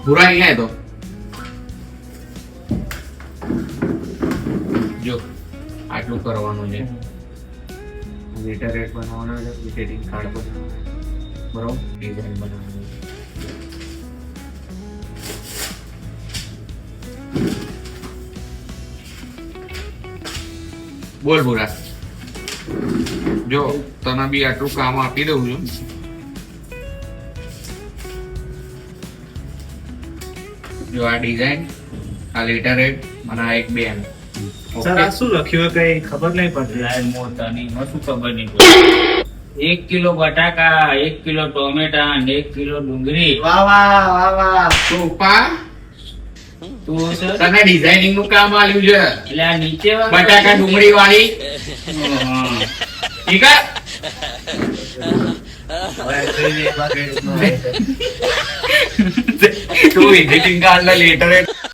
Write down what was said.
પૂરા અહીંયા તો જો આટલું કરવાનું છે. લેટર રેટ બનાવવાનો છે, વિઝિટિંગ કાર્ડ બનાવવાનો છે, બરોબર, ડિઝાઇન બનાવવાની છે. બોલ પૂરા. જો તને બી આટલું કામ આપી દઉં છું. જો આ ડિઝાઇન, આ લેટર રેટ અને આ એક બેન. સર આ શું લખ્યું કઈ ખબર નહીં પડતી. લાય મોટાની માં શું ખબર નહીં પડે. 1 કિલો બટાકા, 1 કિલો ટોમેટા અને 1 કિલો ડુંગળી. વાહ વાહ વાહ વાહ. તો પા તો સર તને ડિઝાઇનિંગ નું કામ આલ્યું છે. એટલે આ નીચે વાળું- બટાકા ડુંગળી વાળી. હા. ઠીક હે? હવે જોઈને એક વાર credit નો આવે છે. તું વિઝિટિંગ કાર્ડ લેટર રેટ